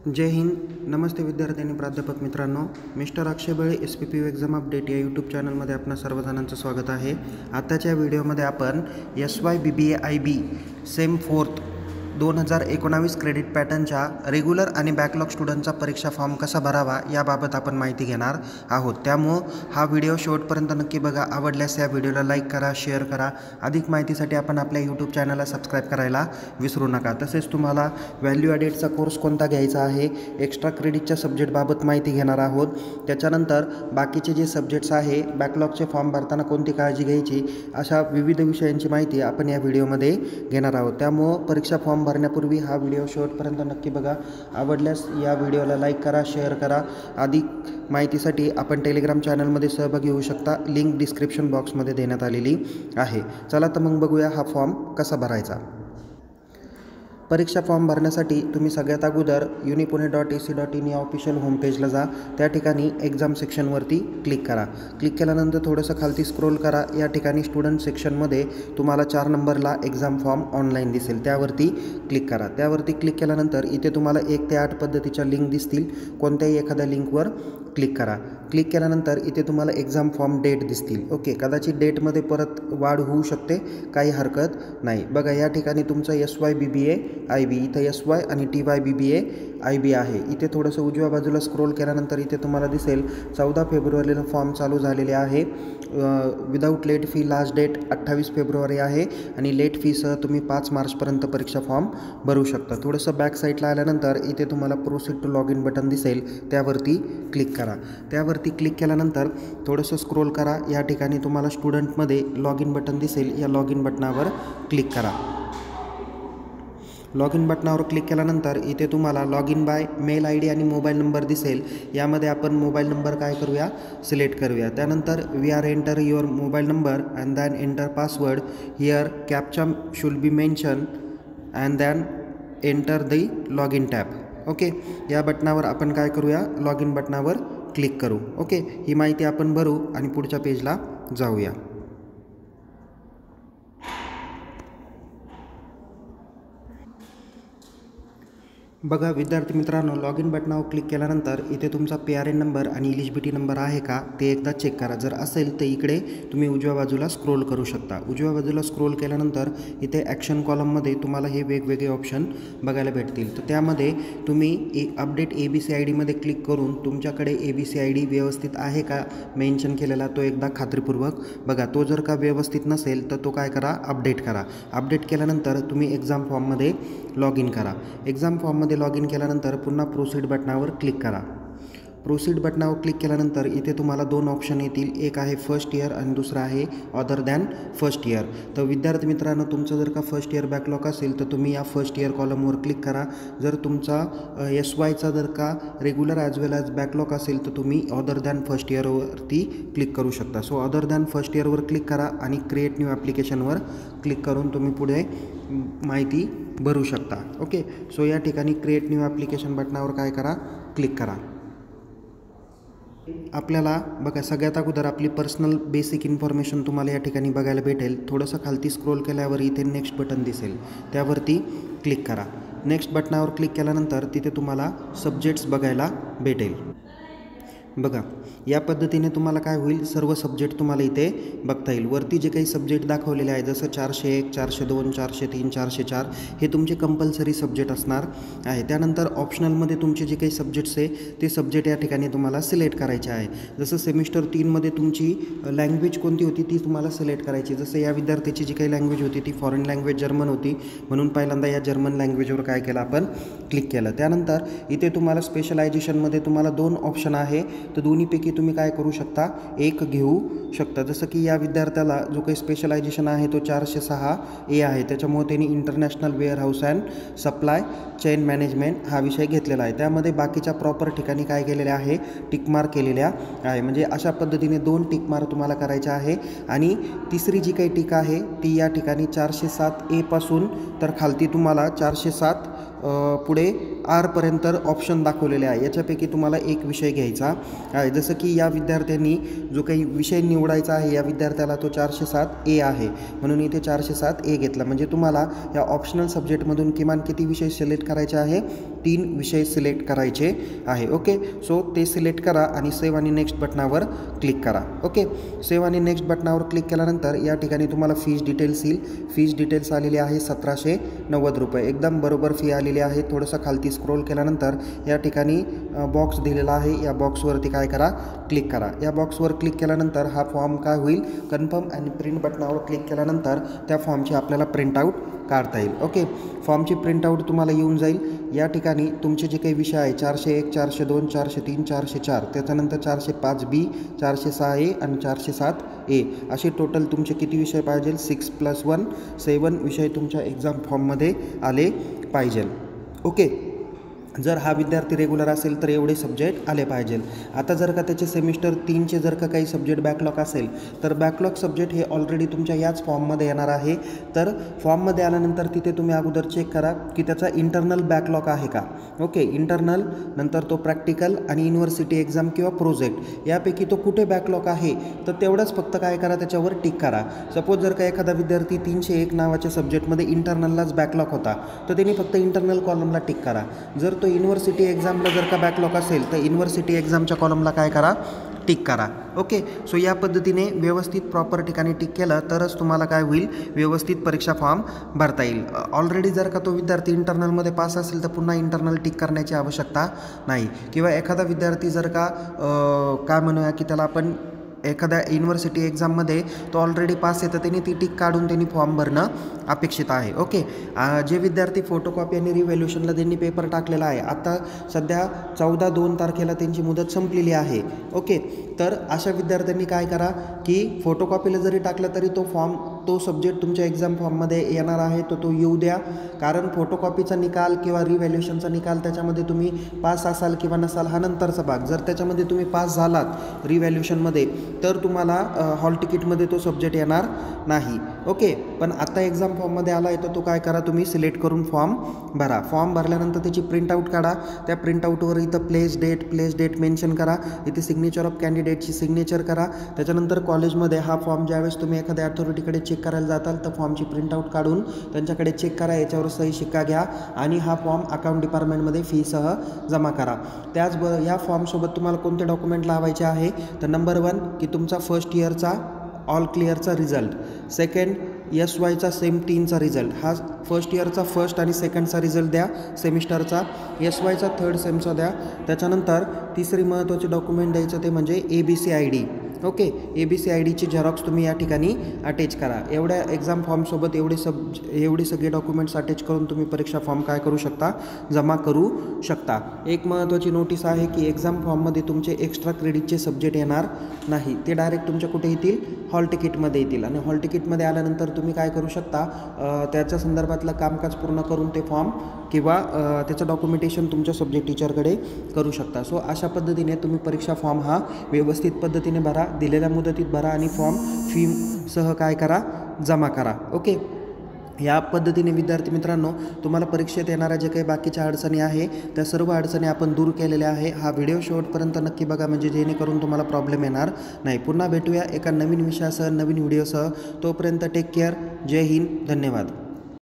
जय हिंद. नमस्ते विद्यार्थी आणि प्राध्यापक मित्रांनो. मिस्टर अक्षय बळे SPPU एक्झाम अपडेट या यूट्यूब चॅनलमध्ये आपणा सर्वजणांचं स्वागत आहे. आताच्या व्हिडिओमध्ये आपण SY BBA IB same 4th 2019 credit पॅटर्नच्या रेग्युलर आणि बॅकलॉग स्टुडंटचा परीक्षा फॉर्म कसा भरावा याबाबत आपण माहिती घेणार आहोत. त्यामुळं हा व्हिडिओ शेवटपर्यंत नक्की बघा. आवडल्यास या व्हिडिओला लाईक करा, शेअर करा. अधिक माहितीसाठी आपण आपल्या यूट्यूब चॅनलला सबस्क्राईब करायला विसरू नका. तसेच तुम्हाला व्हॅल्यू ॲडेडचा कोर्स कोणता घ्यायचा आहे, एक्स्ट्रा क्रेडिटच्या सब्जेक्टबाबत माहिती घेणार आहोत. त्याच्यानंतर बाकीचे जे सब्जेक्ट्स आहे, बॅकलॉगचे फॉर्म भरताना कोणती काळजी घ्यायची, अशा विविध विषयांची माहिती आपण या व्हिडिओमध्ये घेणार आहोत. त्यामुळं परीक्षा फॉर्म भरण्यापूर्वी हा व्हिडिओ शेवटपर्यंत नक्की बघा. आवडल्यास या व्हिडिओला लाईक करा, शेअर करा. अधिक माहितीसाठी आपण टेलिग्राम चॅनलमध्ये सहभागी होऊ शकता. लिंक डिस्क्रिप्शन बॉक्समध्ये देण्यात आलेली आहे. चला तर मग बघूया हा फॉर्म कसा भरायचा. परीक्षा फॉर्म भरण्यासाठी तुम्ही सगळ्यात अगोदर unipune.ac.in या ऑफिशियल होमपेजला जा. त्या ठिकाणी एक्झाम सेक्शनवरती क्लिक करा. क्लिक केल्यानंतर थोडंसं खालती स्क्रोल करा. या ठिकाणी स्टुडंट सेक्शनमध्ये तुम्हाला 4 नंबरला एक्झाम फॉर्म ऑनलाईन दिसेल, त्यावरती क्लिक करा. त्यावरती क्लिक केल्यानंतर इथे तुम्हाला 1 ते 8 पद्धतीच्या लिंक दिसतील. कोणत्याही एखाद्या लिंकवर क्लिक करा. क्लिक केल्यानंतर इथे तुम्हाला एक्झाम फॉर्म डेट दिसतील. ओके, कदाचित डेटमध्ये परत वाढ होऊ शकते, काही हरकत नाही. बघा, या ठिकाणी तुमचं SY BBA IB, इथं SY आणि TY BBA IB आहे. इथे थोडंसं उजव्या बाजूला स्क्रोल केल्यानंतर इथे तुम्हाला दिसेल 14 फेब्रुवारीला फॉर्म चालू झालेले आहे. Without late fee last date 28 फेब्रुवारी आहे आणि लेट फीसह तुम्ही 5 मार्चपर्यंत परीक्षा फॉर्म भरू शकता. थोडंसं बॅक साईडला आल्यानंतर इथे तुम्हाला proceed to log in button दिसेल, त्यावरती क्लिक करा. त्यावरती क्लिक केल्यानंतर थोडंसं स्क्रोल करा. या ठिकाणी तुम्हाला स्टुडंटमध्ये लॉग इन बटन दिसेल, या लॉग इन बटनावर क्लिक करा. लॉग इन बटनावर क्लिक केल्यानंतर इथे तुम्हाला log in by mail ID आणि मोबाईल नंबर दिसेल. यामध्ये आपण मोबाईल नंबर काय करूया, सिलेक्ट करूया. त्यानंतर we are enter your mobile number and then enter password. Here captcha should be mention and then enter the log in tab. Okay, या बटनावर आपण काय करूया, लॉग इन बटनावर क्लिक करू. ओके, ही माहिती आपण भरू आणि पुढच्या पेजला जाऊया. बघा विद्यार्थी मित्रांनो, लॉग इन बटनावर क्लिक केल्यानंतर इथे तुमचा PRN नंबर आणि इलिजिबिलिटी नंबर आहे का ते एकदा चेक करा. जर असेल तर इकडे तुम्ही उजव्या बाजूला स्क्रोल करू शकता. उजव्या बाजूला स्क्रोल केल्यानंतर इथे ॲक्शन कॉलममध्ये तुम्हाला हे वेगवेगळे ऑप्शन बघायला भेटतील. तर त्यामध्ये तुम्ही अपडेट ABC ID क्लिक करून तुमच्याकडे ABC ID व्यवस्थित आहे का मेन्शन केलेला तो एकदा खात्रीपूर्वक बघा. तो जर का व्यवस्थित नसेल तर तो काय करा, अपडेट करा. अपडेट केल्यानंतर तुम्ही एक्झाम फॉर्ममध्ये लॉग इन करा. एक्झाम फॉर्ममध्ये लॉग इन केल्यानंतर पुन्हा प्रोसीड बटनावर क्लिक करा. प्रोसीड बटनावर क्लिक केल्यानंतर इथे तुम्हाला 2 ऑप्शन येतील. एक आहे फर्स्ट इयर आणि दुसरा आहे अदर दॅन फर्स्ट इयर. तर विद्यार्थी मित्रांनो, तुमचं जर का फर्स्ट इयर बॅकलॉग असेल तर तुम्ही या फर्स्ट इयर कॉलमवर क्लिक करा. जर तुमचा SYचा जर का regular as well as backlog असेल तर तुम्ही अदर दॅन फर्स्ट इयरवरती क्लिक करू शकता. सो अदर दॅन फर्स्ट इयरवर क्लिक करा आणि क्रिएट न्यू ॲप्लिकेशनवर क्लिक करून तुम्ही पुढे माहिती भरू शकता. ओके, सो या ठिकाणी क्रिएट न्यू ॲप्लिकेशन बटनावर काय करा, क्लिक करा. आपल्याला बघा, सगळ्यात अगोदर आपली पर्सनल बेसिक इन्फॉर्मेशन तुम्हाला या ठिकाणी बघायला भेटेल. थोडंसं खालती स्क्रोल केल्यावर इथे नेक्स्ट बटन दिसेल, त्यावरती क्लिक करा. नेक्स्ट बटनावर क्लिक केल्यानंतर तिथे तुम्हाला सब्जेक्ट्स बघायला भेटेल. बघा, या पद्धतीने तुम्हाला काय होईल, सर्व सब्जेक्ट तुम्हाला इथे बघता येईल. वरती जे काही सब्जेक्ट दाखवलेले आहे जसं 401, 402, 403, 404 हे तुमचे कंपल्सरी सब्जेक्ट असणार आहे. त्यानंतर ऑप्शनलमध्ये तुमचे जे काही सब्जेक्ट्स आहे ते सब्जेक्ट या ठिकाणी तुम्हाला सिलेक्ट करायचे आहे. जसं सेमिस्टर 3मध्ये तुमची लँग्वेज कोणती होती ती तुम्हाला सिलेक्ट करायची. जसं या विद्यार्थ्याची जी काही लँग्वेज होती ती फॉरेन लँग्वेज जर्मन होती, म्हणून पहिल्यांदा या जर्मन लँग्वेजवर काय केलं, आपण क्लिक केलं. त्यानंतर इथे तुम्हाला स्पेशलायझेशनमध्ये तुम्हाला 2 ऑप्शन आहे. तर दोन्हीपैकी तुम्ही काय करू शकता, एक घेऊ शकता. जसं की या विद्यार्थ्याला जो काही स्पेशलायझेशन आहे तो 406A आहे. त्याच्यामुळे त्यांनी international warehouse and supply chain management हा विषय घेतलेला आहे. त्यामध्ये बाकीच्या प्रॉपर ठिकाणी काय केलेल्या आहे, टिकमार्क केलेल्या आहे. म्हणजे अशा पद्धतीने 2 टिकमार्क तुम्हाला करायच्या आहे. आणि तिसरी जी काही टिक आहे ती या ठिकाणी 407A पासून तर खालती तुम्हाला 407 पुढे आरपर्यंत ऑप्शन दाखवलेले आहे. याच्यापैकी तुम्हाला एक विषय घ्यायचा आहे. जसं की या विद्यार्थ्यांनी जो काही विषय निवडायचा आहे या विद्यार्थ्याला तो 407A आहे, म्हणून इथे 407A घेतला. म्हणजे तुम्हाला या ऑप्शनल सब्जेक्टमधून किमान किती विषय सिलेक्ट करायचे आहे? 3 विषय सिलेक्ट करायचे आहे. ओके, सो ते सिलेक्ट करा आणि सेव्ह आणि नेक्स्ट बटनावर क्लिक करा. ओके, सेव्ह आणि नेक्स्ट बटनावर क्लिक केल्यानंतर या ठिकाणी तुम्हाला फीज डिटेल्स येईल. फीज डिटेल्स आलेली आहे ₹1790. एकदम बरोबर फी आलेली आहे. थोडंसं खालती स्क्रोल केल्यानंतर या ठिकाणी बॉक्स दिलेला आहे. या बॉक्सवरती काय करा? क्लिक करा. या बॉक्सवर क्लिक केल्यानंतर हा फॉर्म काय होईल? कन्फर्म आणि प्रिंट बटनावर क्लिक केल्यानंतर त्या फॉर्मची आपल्याला प्रिंटआउट काढता येईल. ओके, फॉर्मची प्रिंटआउट तुम्हाला येऊन जाईल. या ठिकाणी तुमचे जे काही विषय आहे 401, 402, 403, 404, त्याच्यानंतर 405B, 406A आणि 407A असे टोटल तुमचे किती विषय पाहिजे? 6+1 7 विषय तुमच्या एक्झाम फॉर्ममध्ये आले पाहिजे. ओके, जर हा विद्यार्थी रेग्युलर असेल तर एवढे सब्जेक्ट आले पाहिजे. आता जर का त्याचे सेमिस्टर 3चे जर का काही सब्जेक्ट बॅकलॉग असेल तर बॅकलॉग सब्जेक्ट हे ऑलरेडी तुमच्या याच फॉर्ममध्ये येणार आहे. तर फॉर्ममध्ये आल्यानंतर तिथे तुम्ही अगोदर चेक करा की त्याचा इंटरनल बॅकलॉग आहे का. ओके, इंटरनल, नंतर तो प्रॅक्टिकल आणि युनिव्हर्सिटी एक्झाम किंवा प्रोजेक्ट यापैकी तो कुठे बॅकलॉग आहे तर तेवढंच फक्त काय करा? त्याच्यावर टिक करा. सपोज जर का एखादा विद्यार्थी 301 नावाच्या सब्जेक्टमध्ये इंटरनललाच बॅकलॉग होता तर त्यांनी फक्त इंटरनल कॉलमला टिक करा. जर तो युनिव्हर्सिटी एक्झामला जर का बॅकलॉग असेल तर युनिव्हर्सिटी एक्झामच्या कॉलमला काय करा? टिक करा. ओके, सो या पद्धतीने व्यवस्थित प्रॉपर ठिकाणी टिक केलं तरच तुम्हाला काय होईल? व्यवस्थित परीक्षा फॉर्म भरता येईल. ऑलरेडी जर का तो विद्यार्थी इंटरनलमध्ये पास असेल तर पुन्हा इंटरनल टिक करण्याची आवश्यकता नाही. किंवा एखादा विद्यार्थी जर का काय म्हणूया की त्याला आपण एखाद्या युनिव्हर्सिटी एक्झाममध्ये तो ऑलरेडी पास आहे तर त्यांनी ती टिक काढून त्यांनी फॉर्म भरणं अपेक्षित आहे. ओके, जे विद्यार्थी फोटोकॉपी आणि रिव्हॅल्युएशनला त्यांनी पेपर टाकलेला आहे, आता सध्या 14/2 तारखेला त्यांची मुदत संपलेली आहे. ओके, तर अशा विद्यार्थ्यांनी काय करा की फोटोकॉपीला जरी टाकलं तरी तो सब्जेक्ट तुमच्या एक्झाम फॉर्ममध्ये येणार आहे तो येऊ द्या. कारण फोटोकॉपीचा निकाल किंवा रिव्हॅल्युएशनचा निकाल त्याच्यामध्ये तुम्ही पास असाल किंवा नसाल हा नंतरचा भाग. जर त्याच्यामध्ये तुम्ही पास झालात रिव्हॅल्युएशनमध्ये तर तुम्हाला हॉल तिकीटमध्ये तो सब्जेक्ट येणार नाही. ओके, पण आता एक्झाम फॉर्ममध्ये आला आहे तर तो काय करा? तुम्ही सिलेक्ट करून फॉर्म भरा. फॉर्म भरल्यानंतर त्याची प्रिंटआउट काढा. त्या प्रिंटआउटवर इथं प्लेस डेट मेन्शन करा. इथे सिग्नेचर ऑफ कॅन्डिडेटची सिग्नेचर करा. त्याच्यानंतर कॉलेजमध्ये हा फॉर्म ज्यावेळेस तुम्ही एखाद्या अथॉरिटीकडे चेक करायला जाताल तर फॉर्मची प्रिंटआउट काढून त्यांच्याकडे चेक करा. याच्यावर सही शिक्का घ्या आणि हा फॉर्म अकाउंट डिपार्टमेंटमध्ये फीसह जमा करा. त्याचबरोबर या फॉर्मसोबत तुम्हाला कोणते डॉक्युमेंट लावायचे आहे तर नंबर 1 की तुमचा फर्स्ट इयरचा ऑल क्लिअरचा रिझल्ट, सेकंड SYचा सेम 3चा रिझल्ट. हा फर्स्ट इयरचा फर्स्ट आणि सेकंडचा रिझल्ट द्या सेमिस्टरचा. SYचा थर्ड सेमचा द्या. त्याच्यानंतर तिसरी महत्त्वाची डॉक्युमेंट द्यायचं ते म्हणजे ABC ID. ओके, ABC IDची झेरॉक्स तुम्ही या ठिकाणी अटॅच करा. एवढ्या एक्झाम फॉर्मसोबत एवढे सगळे डॉक्युमेंट्स अटॅच करून तुम्ही परीक्षा फॉर्म काय करू शकता? जमा करू शकता. एक महत्त्वाची नोटीस आहे की एक्झाम फॉर्ममध्ये तुमचे एक्स्ट्रा क्रेडिटचे सब्जेक्ट येणार नाही. ते डायरेक्ट तुमच्या कुठे येतील? हॉल तिकीटमध्ये येतील. आणि हॉल तिकीटमध्ये आल्यानंतर तुम्ही काय करू शकता? त्याच्या संदर्भातलं कामकाज पूर्ण करून ते फॉर्म किंवा त्याचं डॉक्युमेंटेशन तुमच्या सब्जेक्ट टीचरकडे करू शकता. सो अशा पद्धतीने तुम्ही परीक्षा फॉर्म हा व्यवस्थित पद्धतीने भरा, दिलेल्या मुदतीत भरा आणि फॉर्म फीसह काय करा? जमा करा. ओके, या पद्धतीने विद्यार्थी मित्रांनो तुम्हाला परीक्षेत येणाऱ्या जे काही बाकीच्या अडचणी आहे त्या सर्व अडचणी आपण दूर केलेल्या आहे. हा व्हिडिओ शेवटपर्यंत नक्की बघा म्हणजे जेणेकरून तुम्हाला प्रॉब्लेम येणार नाही. पुन्हा भेटूया एका नवीन विषयासह, नवीन व्हिडिओसह. तोपर्यंत टेक केअर. जय हिंद. धन्यवाद.